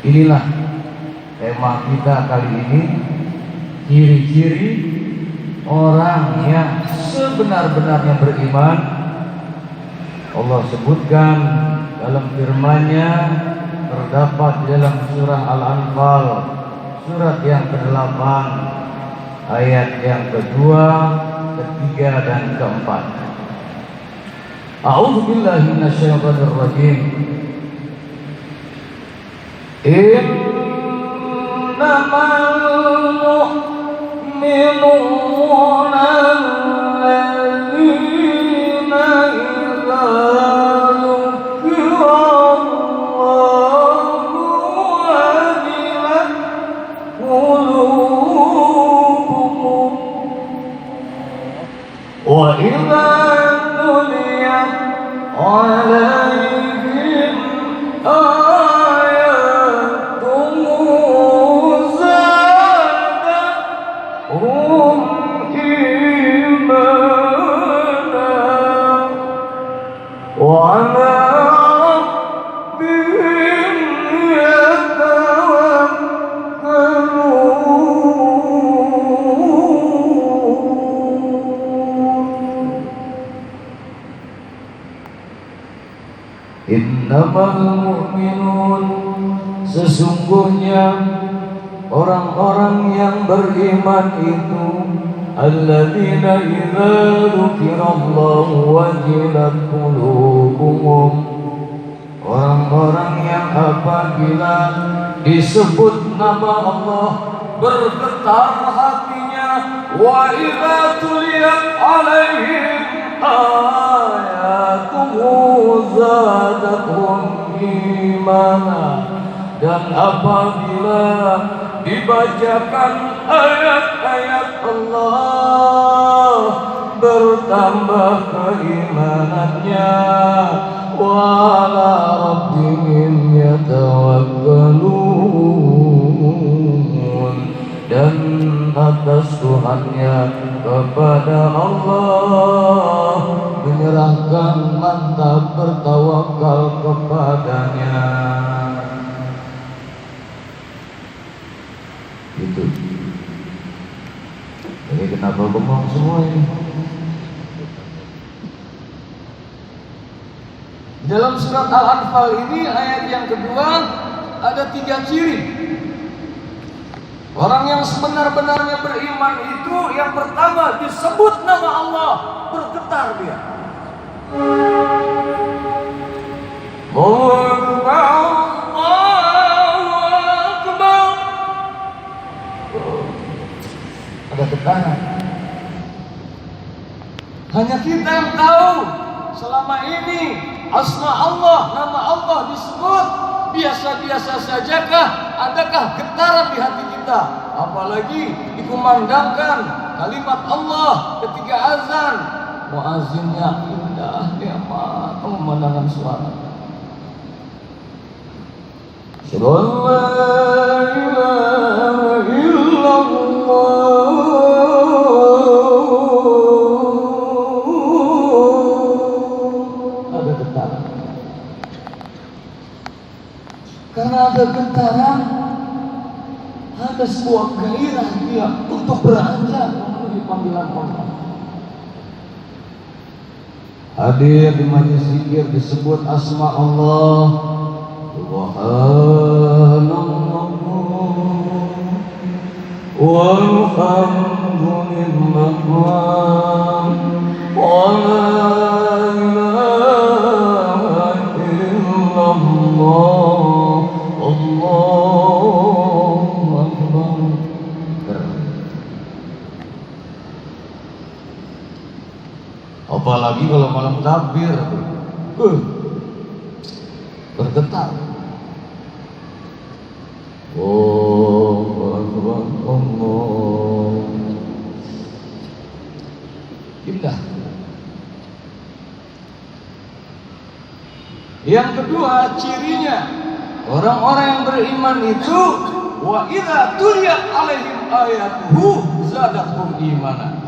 Inilah tema kita kali ini, ciri-ciri orang yang sebenar-benarnya beriman. Allah sebutkan dalam firman-Nya, terdapat dalam surah Al-Anfal surat yang ke-8 ayat yang kedua, ketiga dan keempat. A'udzubillahi minasyaitonir rajim. Innamal mu'minuna alladzina idza dzukira Allahu wajilat qulubuhum wa idza tuliyat 'alaihim Innamal mu'minun, sesungguhnya orang-orang yang beriman itu alladzina idza dzukirallahu wajilat qulubuhum, orang-orang yang apabila disebut nama Allah bergetar hatinya, wa idza tuliyat alaihim ayatuhu zadatuhum imana, dan apabila dibacakan ayat-ayat Allah bertambah keimanannya, wa ala rabbihim yatawakkalun, dan atas Tuhannya, kepada Allah menyerahkan, mantap bertawakal kepadanya. Itu. Jadi kenapa bengong semua ini? Dalam surat Al-Anfal ini ayat yang kedua ada 3 ciri. Orang yang sebenar-benarnya beriman itu yang pertama disebut nama Allah bergetar dia. Allahu Akbar. Ada tekanan. Hanya kita yang tahu. Selama ini asma Allah, nama Allah disebut biasa-biasa sajakah? Adakah getaran di hati kita? Apalagi dikumandangkan kalimat Allah ketika azan, muazzinnya indah, nikmat pemandangan suara. Asyhadu an la ilaha illallah. Ada getaran. Karena ada getaran, ada sebuah gairah dia untuk beranjak memenuhi panggilan Allah. Hadir di majelis zikir disebut asma Allah, Subhanallah walhamdulillah wa la ilaha illallah, Allahu Akbar. Apalagi kalau malam takbir, bergetar. Oh, Akbar, Allah. Indah. Yang kedua cirinya, orang-orang yang beriman itu wa idza tuliyat alaihim ayatuhu zadatuhum imana,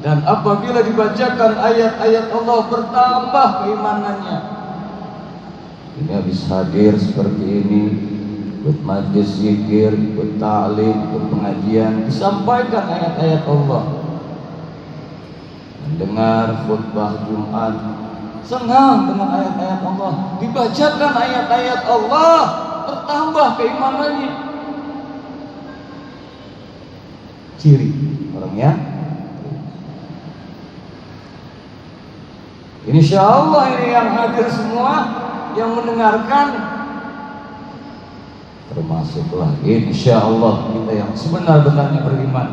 dan apabila dibacakan ayat-ayat Allah bertambah keimanannya. Ini habis hadir seperti ini ikut majlis zikir, ikut ta'lim, ikut pengajian, disampaikan ayat-ayat Allah, mendengar khutbah Jumat, senang dengan ayat-ayat Allah, dibacakan ayat-ayat Allah, bertambah keimanannya. Ciri orangnya, insya Allah ini yang hadir semua, yang mendengarkan, termasuklah insya Allah kita yang sebenar-benarnya beriman.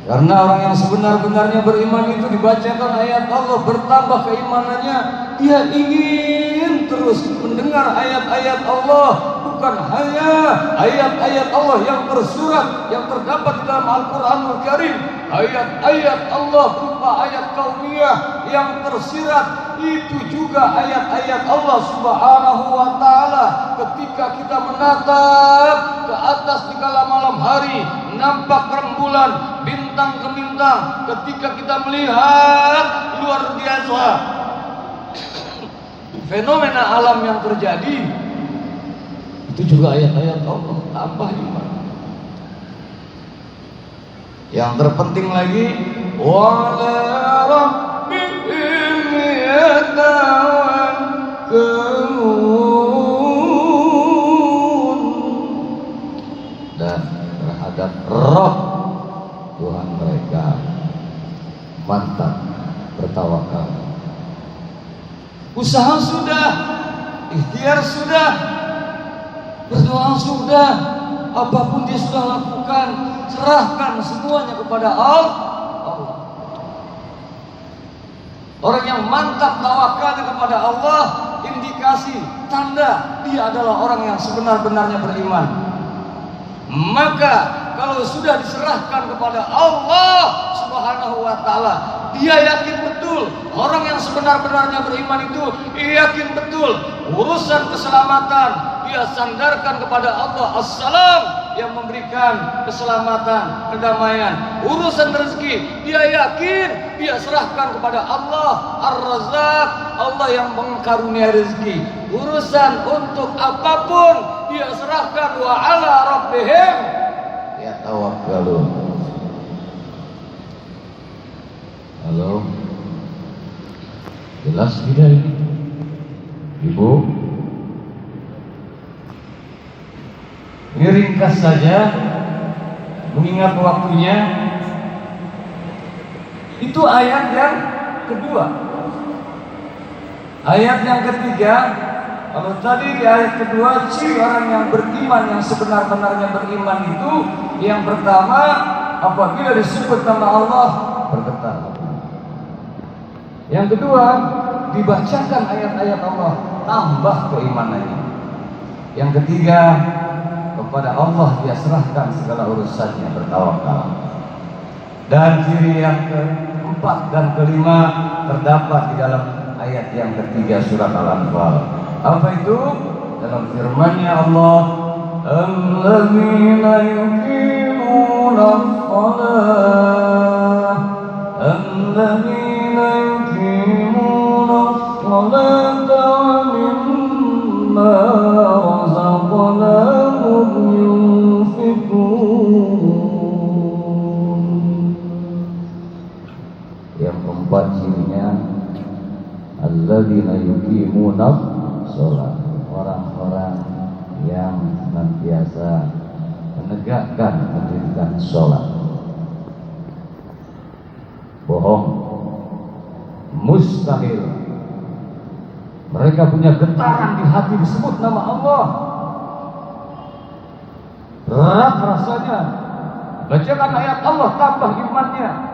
Karena orang yang sebenar-benarnya beriman itu dibacakan ayat Allah, bertambah keimanannya, dia ingin terus mendengar ayat-ayat Allah, bukan hanya ayat-ayat Allah yang tersurat, yang terdapat di dalam Al-Quranul Karim, ayat-ayat Allah berupa ayat kauniyah yang tersirat, itu juga ayat-ayat Allah Subhanahu wa Ta'ala. Ketika kita menatap ke atas di kala malam hari, nampak rembulan, bintang ke bintang, ketika kita melihat luar biasa fenomena alam yang terjadi, itu juga ayat-ayat Allah, tambah iman. Yang terpenting lagi, wala rabbihim yatawakkalun, dan terhadap Rabb Tuhan mereka mantap bertawakal. Usaha sudah, ikhtiar sudah, berdoa sudah, apapun dia sudah lakukan, serahkan semuanya kepada Allah. Orang yang mantap tawakalnya kepada Allah, indikasi, tanda dia adalah orang yang sebenar-benarnya beriman. Maka kalau sudah diserahkan kepada Allah Subhanahu wa Ta'ala, dia yakin betul, orang yang sebenar-benarnya beriman itu yakin betul urusan keselamatan dia sandarkan kepada Allah As-Salam yang memberikan keselamatan, kedamaian. Urusan rezeki dia yakin dia serahkan kepada Allah Ar-Razzaq, Allah yang mengkarunia rezeki. Urusan untuk apapun dia serahkan, wa ala rabbihim yatawakkalun. Halo, jelas tidak ini, Ibu? Ini ringkas saja, mengingat waktunya. Itu ayat yang kedua. Ayat yang ketiga, kalau tadi di ayat kedua, ciri orang yang beriman, yang sebenar-benarnya beriman itu, yang pertama, apabila disebut nama Allah, bergetar. Yang kedua, dibacakan ayat-ayat Allah, tambah keimanannya. Yang ketiga, kepada Allah dia serahkan segala urusannya, bertawakal. Dan ciri yang keempat dan kelima terdapat di dalam ayat yang ketiga surat Al-Anfal. Apa itu? Dalam firman-Nya Allah, alladzina yuqimuna ash-shalah, alladzina yuqimuna ash-shalata wa mimma razaqnahum yunfiqun. Yang keempat cirinya, alladzina yuqimuna sholat, orang-orang yang senantiasa menegakkan, mendirikan sholat. Bohong, mustahil. Mereka punya getaran di hati disebut nama Allah, berat rasanya. Bacakan ayat Allah, tambah imannya.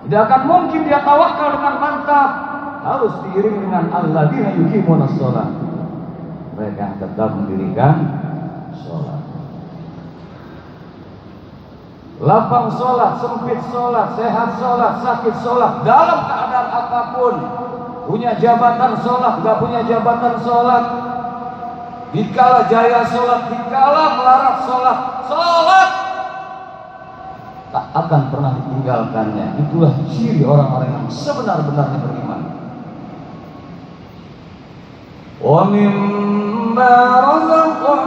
Tidak akan mungkin dia tawakal dengan mantap, harus diiringi dengan alladzina yuqimuna shalah, mereka yang tetap mendirikan sholat. Lapang sholat, sempit sholat, sehat sholat, sakit sholat, dalam keadaan apapun, punya jabatan sholat, gak punya jabatan sholat, dikala jaya sholat, dikala melarat sholat, sholat tak akan pernah ditinggalkannya. Itulah ciri orang-orang yang sebenar-benarnya beriman. Wa mimma razaqnahum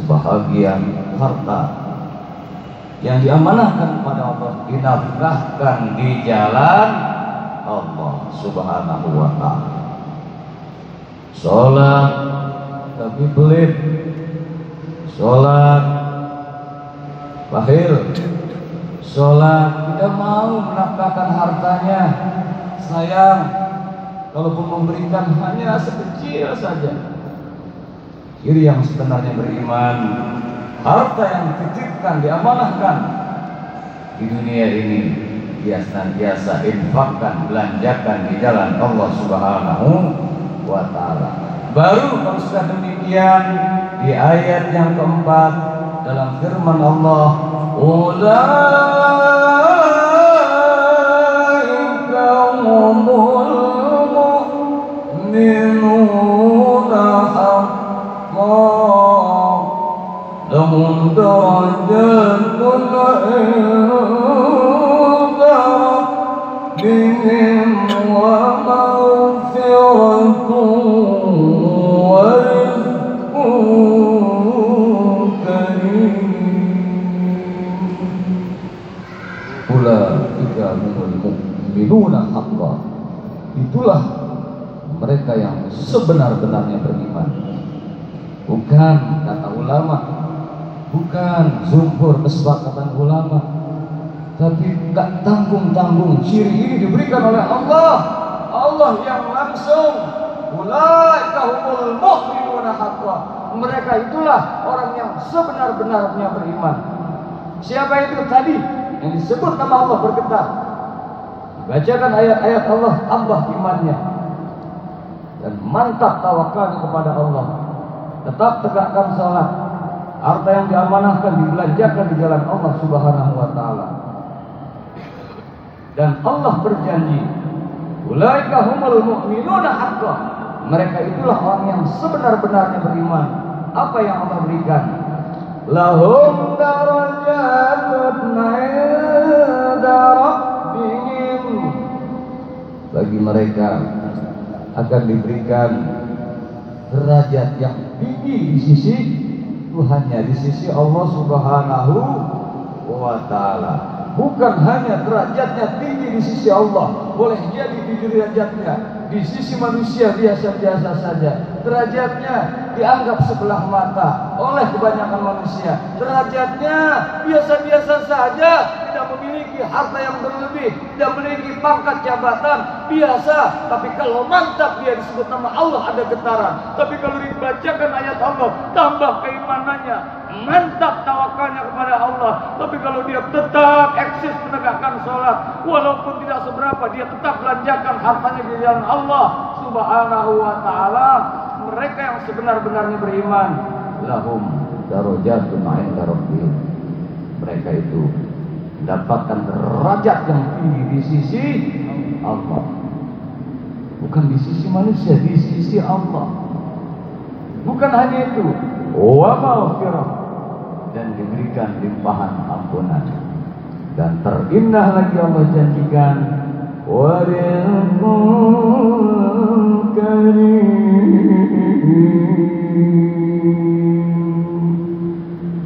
sebahagian harta yang diamanahkan kepada Allah dinafkahkan di jalan Allah Subhanahu wa ta'ala. Sholat tapi pelit, sholat bahil, sholat tidak mau menafkahkan hartanya, sayang kalaupun memberikan hanya sekecil saja. Ciri yang sebenarnya beriman, harta yang dititipkan, diamanahkan di dunia ini dia senantiasa infakkan, belanjakan di jalan Allah Subhanahu wa ta'ala. Baru kalau sudah demikian di ayat yang keempat dalam firman Allah, ulaika humul mu'minuna haqqan lahum darajatun 'inda rabbihim wa maghfiratun wa rizqun karim. Ulaika humul mu'minuna haqqan, itulah mereka yang sebenar-benarnya beriman. Bukan kata ulama, bukan jumhur kesepakatan ulama, tapi tak tanggung-tanggung. Ciri ini diberikan oleh Allah, Allah yang langsung. Ulaika humul mu'minuna haqqan, mereka itulah orang yang sebenar-benarnya beriman. Siapa itu tadi yang disebut nama Allah bergetar? Bacakan ayat-ayat Allah, tambah imannya dan mantap tawakalnya kepada Allah. Tetap tegakkan salat, harta yang diamanahkan dibelanjakan di jalan Allah Subhanahu wa ta'ala. Dan Allah berjanji, ulaika humul mu'minuna haqqan, mereka itulah orang yang sebenar-benarnya beriman. Apa yang Allah berikan? Lahum darajatun 'inda rabbihim, bagi mereka akan diberikan derajat yang tinggi di sisi Tuhannya, di sisi Allah Subhanahu wa ta'ala. Bukan hanya derajatnya tinggi di sisi Allah, boleh jadi tinggi derajatnya di sisi manusia biasa-biasa saja. Derajatnya dianggap sebelah mata oleh kebanyakan manusia. Derajatnya biasa-biasa saja, tidak memiliki harta yang berlebih, tidak memiliki pangkat jabatan biasa. Tapi kalau mantap dia disebut nama Allah ada getaran. Tapi kalau dibacakan ayat Allah, tambah keimanannya, mantap tawakalnya kepada Allah. Tapi kalau dia tetap eksis menegakkan sholat, walaupun tidak seberapa, dia tetap belanjakan hartanya di jalan Allah Subhanahu wa ta'ala. Mereka yang sebenar-benarnya beriman, lahum darajatun 'inda rabbihim, mereka itu mendapatkan derajat yang tinggi di sisi Allah, bukan di sisi manusia, di sisi Allah. Bukan hanya itu, wa maghfirah, dan diberikan limpahan ampunan. Dan terindah lagi Allah janjikan, wa rizqun karim,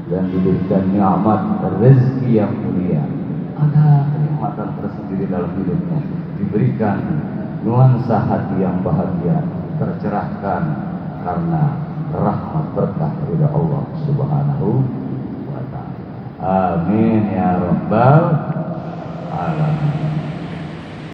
dan diberikan nikmat rezeki yang mulia. Ada kenikmatan tersendiri dalam hidupnya, diberikan nuansa hati yang bahagia, tercerahkan karena rahmat berkah dari Allah Subhanahu wa ta'ala. Amin ya rabbal alamin.